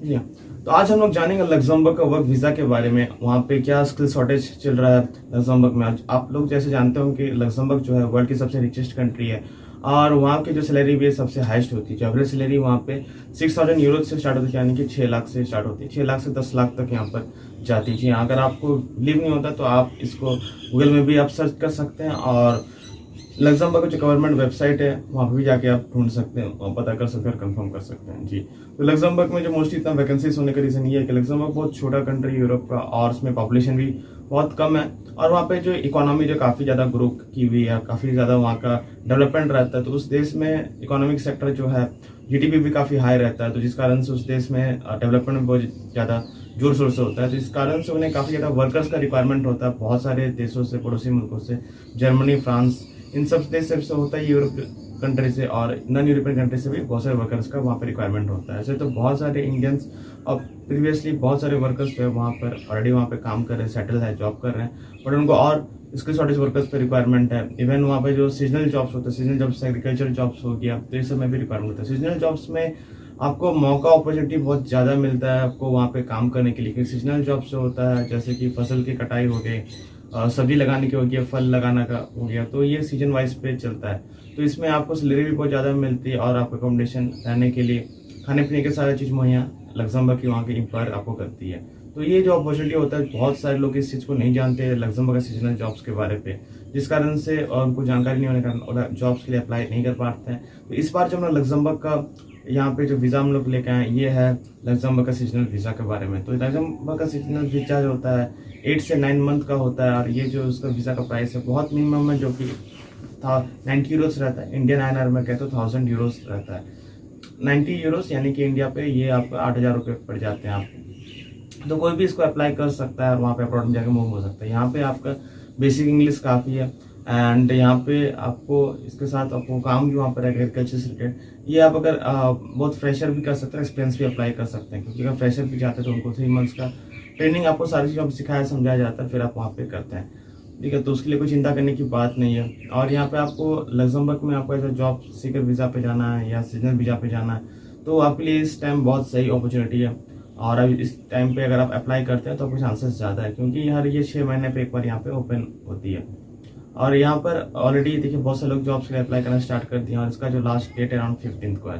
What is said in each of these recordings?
जी हाँ। तो आज हम लोग जानेंगे लग्जमबर्ग का वर्क वीज़ा के बारे में। वहाँ पे क्या स्किल शॉर्टेज चल रहा है लग्जमबर्ग में। आज आप लोग जैसे जानते हो कि लग्जमबर्ग जो है वर्ल्ड की सबसे रिचेस्ट कंट्री है और वहाँ की जो सैलरी भी है सबसे हाईएस्ट होती है। जो एवरेज सैलरी वहाँ पे 6000 यूरो से स्टार्ट होती है, यानी कि 6 लाख से स्टार्ट होती है। 6 लाख से 10 लाख तक यहाँ पर जाती है। जी हाँ, अगर आपको बिलीव नहीं होता तो आप इसको गूगल में भी आप सर्च कर सकते हैं और लग्जमबर्ग की जो गवर्नमेंट वेबसाइट है वहाँ पे भी जाके आप ढूंढ सकते हैं और पता कर सकते हैं और कंफर्म कर सकते हैं। जी, तो लग्जमबर्ग में जो मोस्टली इतना वैकेंसीज होने का रीज़न ये है कि लग्जमबर्ग बहुत छोटा कंट्री यूरोप का और उसमें पॉपुलेशन भी बहुत कम है और वहाँ पे जो इकोनॉमी जो काफ़ी ज़्यादा ग्रो की हुई है, काफ़ी ज़्यादा वहाँ का डेवलपमेंट रहता है। तो उस देश में इकोनॉमिक सेक्टर जो है जीडीपी भी काफ़ी हाई रहता है, तो जिस कारण से उस देश में डेवलपमेंट बहुत ज़्यादा जोर शोर से होता है। तो इस कारण से उन्हें काफ़ी ज़्यादा वर्कर्स का रिक्वायरमेंट होता है बहुत सारे देशों से, पड़ोसी मुल्कों से, जर्मनी, फ्रांस, इन सब देश से होता है, यूरोप कंट्री से और नॉन यूरोपियन कंट्री से भी बहुत सारे वर्कर्स का वहाँ पर रिक्वायरमेंट होता है। ऐसे तो बहुत सारे इंडियंस और प्रीवियसली बहुत सारे वर्कर्स जो है वहाँ पर ऑलरेडी वहाँ पे काम कर रहे हैं, सेटल है, जॉब कर रहे हैं, बट उनको और स्किल शॉर्टेज वर्कर्स पे रिक्वायरमेंट है। इवन वहाँ पे जो सीजनल जॉब्स होते हैं, सीजनल जॉब्स एग्रीकल्चर जॉब्स हो गया, तो इस सब में भी रिक्वायरमेंट होता है। सीजनल जॉब्स में आपको मौका अपॉर्चुनिटी बहुत ज़्यादा मिलता है आपको वहाँ पे काम करने के लिए, क्योंकि सीजनल जॉब्स जो होता है जैसे कि फसल की कटाई हो गई, सब्जी लगाने की हो गया, फल लगाना का हो गया, तो ये सीजन वाइज पे चलता है। तो इसमें आपको सैलरी भी बहुत ज़्यादा मिलती है और आपको अकोमोडेशन रहने के लिए, खाने पीने के सारा चीज़ मुहैया लग्जमबर्ग की वहाँ की एम्प्लॉयर आपको करती है। तो ये जो अपॉर्चुनिटी होता है, बहुत सारे लोग इस चीज़ को नहीं जानते लग्जमबर्ग के सीजनल जॉब्स के बारे पे, जिस कारण से उनको जानकारी नहीं होने के कारण जॉब्स के लिए अप्लाई नहीं कर पाते हैं। तो इस बार जब हम लग्जमबर्ग का यहाँ पे जो वीज़ा हम लोग लेके आए, ये है लग्जमबर्ग का सीजनल वीज़ा के बारे में। तो लग्जमबर्ग का सीजनल वीज़ा जो होता है 8 से 9 मंथ का होता है और ये जो उसका वीज़ा का प्राइस है बहुत मिनिमम है, जो कि 90 यूरोस रहता है। इंडियन INR में कहते तो 1000 यूरोस रहता है। 90 यूरोस यानी कि इंडिया पे ये आपको 8000 रुपये पड़ जाते हैं आपको। तो कोई भी इसको अप्लाई कर सकता है, वहाँ पे अब्रॉड में जाकर मूव हो सकता है। यहाँ पे आपका बेसिक इंग्लिश काफ़ी है एंड यहाँ पे आपको इसके साथ आपको काम भी वहाँ पर एग्रीकल्चर से रिलेटेड, ये आप अगर बहुत फ्रेशर भी कर सकते हैं, एक्सपीरियंस भी अप्लाई कर सकते हैं, क्योंकि अगर फ्रेशर भी जाते हैं तो उनको 3 मंथ्स का ट्रेनिंग आपको सारी चीज़ सिखाया समझाया जाता है, फिर आप वहाँ पे करते हैं। ठीक है, तो उसके लिए कोई चिंता करने की बात नहीं है। और यहाँ पे आपको लग्जमबर्ग में आपको ऐसा जॉब सीकर वीज़ा पे जाना है या सीजनल वीज़ा पे जाना है, तो आपके लिए इस टाइम बहुत सही अपॉर्चुनिटी है। और अब इस टाइम पे अगर आप अप्लाई करते हैं तो आपके चांसेस ज़्यादा है, क्योंकि हर ये 6 महीने पे एक बार यहाँ पे ओपन होती है। और यहाँ पर ऑलरेडी देखिए बहुत से लोग जॉब्स के लिए अप्लाई करना स्टार्ट कर दिए और इसका जो लास्ट डेट अराउंड 15 को है।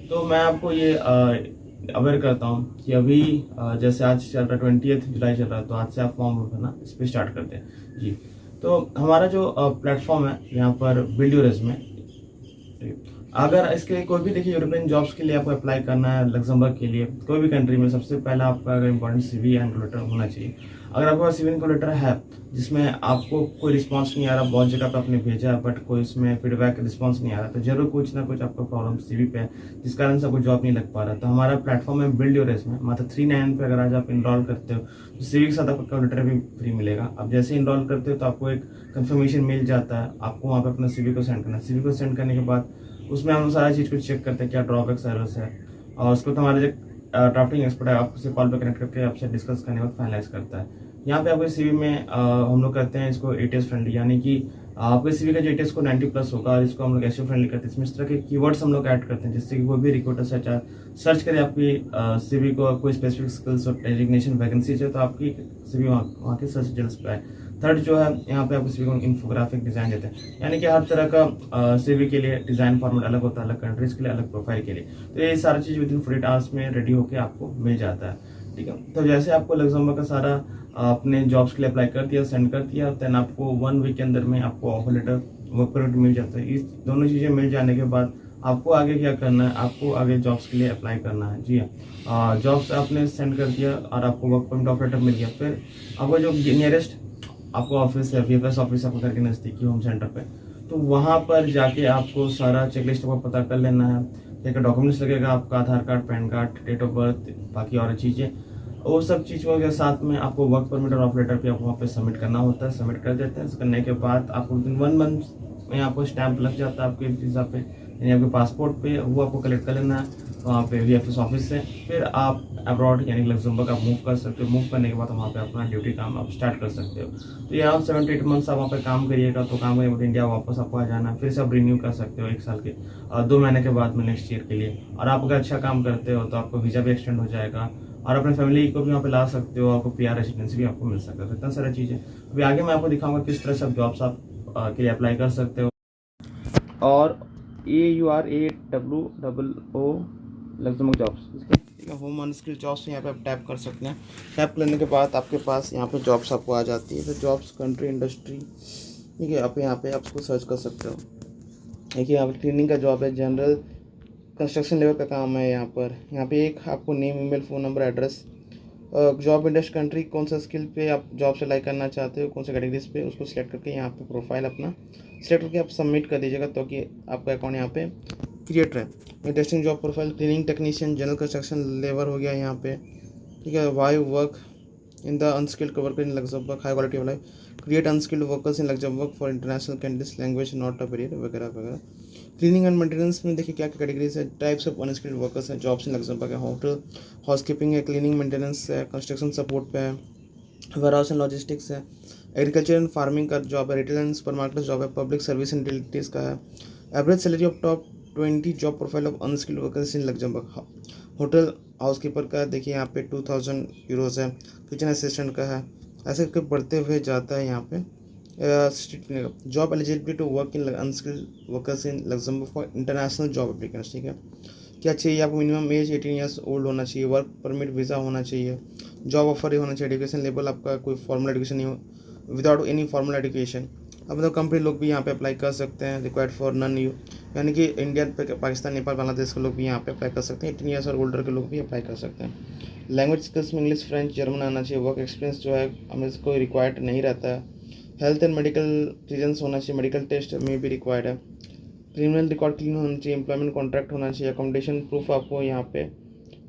तो मैं आपको ये अवेयर करता हूँ कि अभी जैसे आज चल रहा है 20 जुलाई चल रहा है, तो आज से आप फॉर्म भरना इस पर स्टार्ट करते हैं। जी, तो हमारा जो प्लेटफॉर्म है यहाँ पर बिल्ड योर रेज़्यूमे। अगर इसके कोई भी देखिए यूरोपियन जॉब्स के लिए आपको अप्लाई करना है लग्जमबर्ग के लिए, कोई भी कंट्री में, सबसे पहला आपका अगर इंपॉर्टेंट CV एंड लेटर होना चाहिए। अगर आपके पास CV एंड लेटर है जिसमें आपको कोई रिस्पांस नहीं आ रहा, बहुत जगह पे आपने भेजा है बट कोई इसमें फीडबैक रिस्पांस नहीं आ रहा, तो जरूर कुछ ना कुछ आपका प्रॉब्लम CV पे है जिस कारण से आपको जॉब नहीं लग पा रहा। तो हमारा प्लेटफॉर्म है बिल्ड योर रेज़्यूमे। मात्र 399 पे अगर आज आप इनरोल करते हो तो CV के साथ आपका लेटर भी फ्री मिलेगा। अब जैसे इनरोल करते हो तो आपको एक कंफर्मेशन मिल जाता है, आपको वहाँ पर अपना CV को सेंड करना है। CV को सेंड करने के बाद उसमें हम सारी चीज़ को चेक करते हैं क्या ड्रॉबैक्स एरर्स है, और उसको तो हमारे जो ड्राफ्टिंग एक्सपर्ट है आपसे कॉल पर कनेक्ट करके आपसे डिस्कस करने के बाद फाइनलाइज करता है। यहाँ पे आपके CV में हम लोग करते हैं इसको ATS फ्रेंडली, यानी कि आपके CV का जो ATS को 90+ होगा और इसको हम लोग SEO फ्रेंडली करते हैं। इसमें इस तरह के कीवर्ड्स हम लोग ऐड करते हैं जिससे कि कोई भी रिक्रूटर सर्च करे आपकी CV को, कोई स्पेसिफिक स्किल्स और डेजिग्नेशन वैकेंसीज है तो आपकी CV वहाँ के सर्च रिजल्ट्स पे आए। थर्ड जो है यहाँ पे आपको CV को इन्फोग्राफिक डिज़ाइन देते हैं, यानी कि हर तरह का CV के लिए डिज़ाइन फॉर्मेट अलग होता है, अलग कंट्रीज के लिए, अलग प्रोफाइल के लिए। तो ये सारी चीज़ विदिन 48 आवर्स में रेडी होकर आपको मिल जाता है। ठीक है, तो जैसे आपको लग्जमबर्ग का सारा अपने जॉब्स के लिए अप्लाई कर दिया, सेंड कर दिया, देन आपको 1 वीक के अंदर में आपको ऑफर लेटर, वर्क परमिट मिल जाता है। इस दोनों चीज़ें मिल जाने के बाद आपको आगे क्या करना है, आपको आगे जॉब्स के लिए अप्लाई करना है। जी हाँ, जॉब्स आपने सेंड कर दिया और आपको वर्क परमिट ऑफर लेटर मिल गया, फिर आपको जो नियरेस्ट आपको ऑफिस है, VFS ऑफिस आपको घर के नज़दीकी होम सेंटर पे, तो वहाँ पर जाके आपको सारा चेकलिस्ट को पता कर लेना है। एक डॉक्यूमेंट्स लगेगा आपका, Aadhaar card, PAN card, date of birth, बाकी और चीज़ें, वो सब चीज़ों के साथ में आपको वर्क परमिट और ऑफर लेटर भी आपको वहाँ पे सबमिट करना होता है। सबमिट कर देते हैं, करने के बाद आपको विदिन 1 मंथ में आपको स्टैंप लग जाता है आपके वीज़ा पे। यानी आपके पासपोर्ट पे वो आपको कलेक्ट कर लेना है वहाँ पे वीएफएस ऑफिस से। फिर आप अब्रॉड यानी लग्जमबर्ग आप मूव कर सकते हो। मूव करने के बाद वहाँ पे अपना ड्यूटी काम आप स्टार्ट कर सकते हो। तो ये आप 7 to 8 मंथ्स आप वहाँ पे काम करिएगा, तो काम करने के बाद इंडिया वापस आपको आ जाना, फिर से आप रिन्यू कर सकते हो 1 साल के 2 महीने के बाद में नेक्स्ट ईयर के लिए। और आप अगर अच्छा काम करते हो तो आपको वीज़ा भी एक्सटेंड हो जाएगा और अपने फैमिली को भी वहाँ पे ला सकते हो, आपको पीआर रेसिडेंसी भी आपको मिल सकता है। तो इतना सारा चीज़ है। अभी आगे मैं आपको दिखाऊंगा किस तरह से आप जॉब्स आप के लिए अप्लाई कर सकते हो। और AURAWOO लग्जमबर्ग जॉब्स, ठीक है, होम अनस्किल्ड जॉब्स यहाँ पे आप टैप कर सकते हैं। टैप करने के बाद आपके पास यहाँ पे जॉब्स आपको आ जाती है। फिर जॉब्स कंट्री इंडस्ट्री, ठीक है, आप यहाँ पे आप उसको सर्च कर सकते हो। देखिए यहाँ पर क्लीनिंग का जॉब है, जनरल कंस्ट्रक्शन लेबर का काम है। यहाँ पे एक आपको name, email, phone number, address, job industry, country, कौन सा स्किल पे आप जॉब से अप्लाई करना चाहते हो, कौन से कैटेगरीज पे, उसको सिलेक्ट करके यहाँ पे प्रोफाइल अपना सिलेक्ट करके आप सबमिट कर दीजिएगा, तो कि आपका अकाउंट यहाँ पे क्रिएट रहे। Interesting job profile, cleaning technician, general construction labour हो गया यहाँ पे, ठीक है। Why work in the unskilled worker in Luxembourg, high quality of life, create unskilled workers in Luxembourg for international candidates, language not a barrier, वगैरह वगैरह। Cleaning and maintenance में देखिए क्या क्या कैटेगरीज है, टाइप्स ऑफ अनस्किल्ड वर्कर्स हैं, jobs in Luxembourg है, hotel housekeeping है, क्लीनिंग मेंटेनेंस है, कंस्ट्रक्शन सपोर्ट पे है, वेयर हाउस एंड लॉजिस्टिक्स है, एग्रीकल्चर एंड फार्मिंग का जॉब है, retail and super market job है, पब्लिक सर्विस एंड यूटिलिटीज़ का है। Average salary of top 20 job profile of unskilled workers in Luxembourg. Hotel housekeeper का देखिए यहाँ पे 2000 यूरोज़ है, किचन असिस्टेंट का है, ऐसे करके बढ़ते हुए जाता है यहाँ पे। Job eligibility to work in unskilled workers in Luxembourg for international job applicants, ठीक है। क्या चाहिए आपको, मिनिमम एज 18 ईयर्स ओल्ड होना चाहिए, वर्क परमिट वीज़ा होना चाहिए, जॉब ऑफर ही होना चाहिए, एजुकेशन लेवल आपका कोई फॉर्मल एजुकेशन नहीं हो, विदाउट एनी फॉर्मल एजुकेशन। अब मतलब कंपनी लोग भी यहाँ पे अप्लाई कर सकते हैं। रिक्वायर्ड फॉर नन यू, यानी कि इंडिया, पाकिस्तान, नेपाल, बांग्लादेश के लोग भी यहाँ पे अप्लाई कर सकते हैं। 18 ईयर्स और ओल्डर के लोग भी अप्लाई कर सकते हैं। लैंग्वेज स्किल्स में इंग्लिश, फ्रेंच, जर्मन आना चाहिए। वर्क एक्सपीरियंस जो है हमें कोई रिक्वायर्ड नहीं रहता है। हेल्थ एंड मेडिकल रीजन्स होना चाहिए, मेडिकल टेस्ट में भी रिक्वायर्ड है। क्रिमिनल रिकॉर्ड क्लीन होना चाहिए, एम्प्लॉयमेंट कॉन्ट्रैक्ट होना चाहिए, अकोमोडेशन प्रूफ आपको यहाँ पे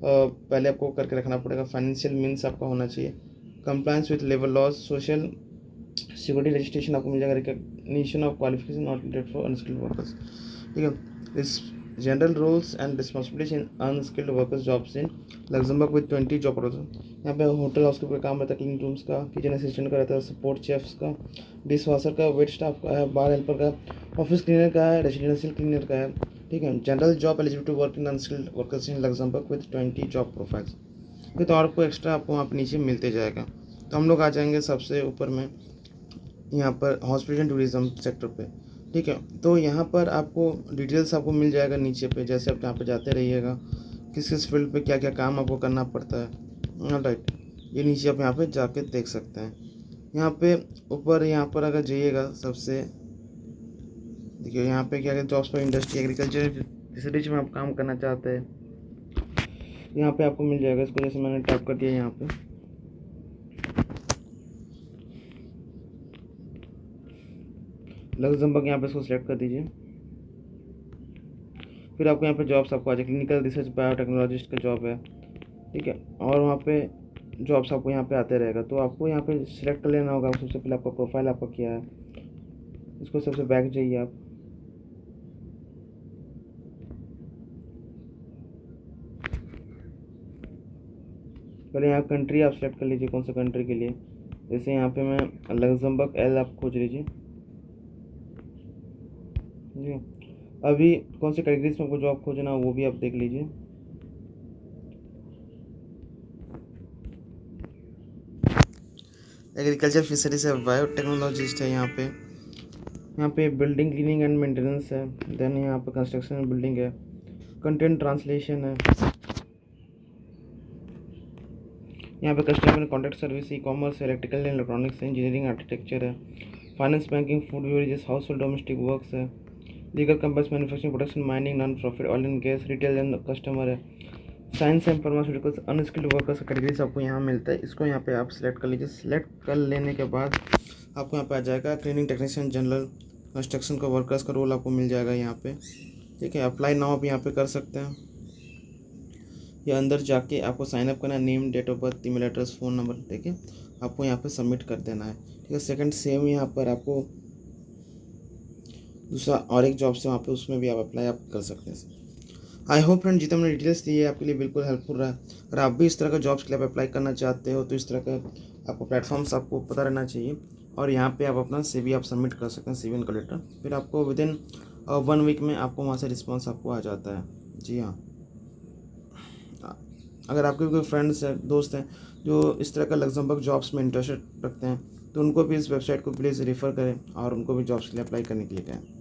पहले आपको करके रखना पड़ेगा, फाइनेंशियल मीन्स आपका होना चाहिए, compliance with labour laws, social security registration आपको मिल जाएगा, recognition of qualification not needed for unskilled workers, ठीक है। इस general roles and responsibilities in unskilled workers jobs in Luxembourg with 20 job profile. यहाँ पे होटल हाउस के काम रहता है, क्लीन रूम्स का, किचन असिस्टेंट का रहता है, सपोर्ट शेफ्स का, डिश वॉशर का, वेट स्टाफ का है, बार हेल्पर का, ऑफिस क्लीनर का है, रेजिडेंशियल क्लीनर का है, ठीक है। General job eligible to work in unskilled workers in Luxembourg with 20 job profiles. फिर तो और कोई एक्स्ट्रा आपको वहाँ पर नीचे मिलते जाएगा। तो हम लोग आ जाएंगे सबसे ऊपर में यहाँ पर हॉस्पिटल टूरिज्म सेक्टर पे, ठीक है। तो यहाँ पर आपको डिटेल्स आपको मिल जाएगा नीचे पे, जैसे आप यहाँ पे जाते रहिएगा, किस किस फील्ड पे क्या क्या काम आपको करना पड़ता है, राइट। ये नीचे आप यहाँ पे जाके देख सकते हैं। यहाँ पे ऊपर यहाँ पर अगर जाइएगा सबसे, देखिए यहाँ पे क्या क्या जॉब्स पर इंडस्ट्री, एग्रीकल्चर, जिस डिश में आप काम करना चाहते हैं यहाँ पे आपको मिल जाएगा। इसको जैसे मैंने टैप कर दिया यहाँ पे, लग्जमबर्ग यहाँ पे इसको सिलेक्ट कर दीजिए। फिर आपको यहाँ पे जॉब्स आपको आ जाए, क्लिनिकल रिसर्च बायोटेक्नोलॉजिस्ट का जॉब है, ठीक है। और वहाँ पे जॉब्स आपको यहाँ पे आते रहेगा। तो आपको यहाँ पे सिलेक्ट कर लेना होगा। सबसे पहले आपका प्रोफाइल आपका क्या है, इसको सबसे बैक जाइए आप, पहले यहाँ कंट्री आप सेलेक्ट कर लीजिए, कौन सा कंट्री के लिए। जैसे यहाँ पे मैं लग्जमबर्ग एल आप खोज लीजिए, जी। अभी कौन सी कैटेगरीज में आपको जॉब खोजना वो भी आप देख लीजिए। एग्रीकल्चर, फिशरीज है, बायोटेक्नोलॉजिस्ट है यहाँ पे बिल्डिंग क्लीनिंग एंड मेंटेनेंस है, देन यहाँ पे कंस्ट्रक्शन एंड बिल्डिंग है, कंटेंट ट्रांसलेशन है, यहाँ पे customer contact service, e commerce, electrical and electronics, engineering, architecture है, finance, banking, food beverages, household domestic works है, legal companies, manufacturing, production, mining, non profit, oil and gas, retail and customer है, science and pharmaceuticals, unskilled workers categories आपको यहाँ मिलता है। इसको यहाँ पे आप सिलेक्ट कर लीजिए। सिलेक्ट कर लेने के बाद आपको यहाँ पे आ जाएगा क्लीनिंग टेक्नीशियन, जनरल कंस्ट्रक्शन का वर्कर्स का रोल आपको मिल जाएगा यहाँ पे, ठीक है। अप्लाई नाउ आप यहाँ पे कर सकते हैं, या अंदर जाके आपको साइनअप करना है, name, date of birth, email address, phone number देके आपको यहाँ पे सबमिट कर देना है, ठीक है। सेकंड सेम यहाँ पर आपको दूसरा और एक जॉब्स है वहाँ पे, उसमें भी आप अप्लाई आप कर सकते हैं। आई होप फ्रेंड जितना मैंने डिटेल्स दी है आपके लिए बिल्कुल हेल्पफुल रहा है। अगर आप भी इस तरह का जॉब्स के लिए आप अप्लाई करना चाहते हो तो इस तरह का आपको प्लेटफॉर्म्स आपको पता रहना चाहिए, और यहाँ पे आप अपना CV आप सबमिट कर सकते हैं, CV एंड कलेक्टर। फिर आपको विदिन 1 वीक में आपको वहाँ से रिस्पॉन्स आपको आ जाता है। जी हाँ, अगर आपके कोई फ्रेंड्स हैं, दोस्त हैं जो इस तरह का लग्जमबर्ग जॉब्स में इंटरेस्टेड रखते हैं तो उनको भी इस वेबसाइट को प्लीज़ रेफ़र करें और उनको भी जॉब्स के लिए अप्लाई करने के लिए कहें।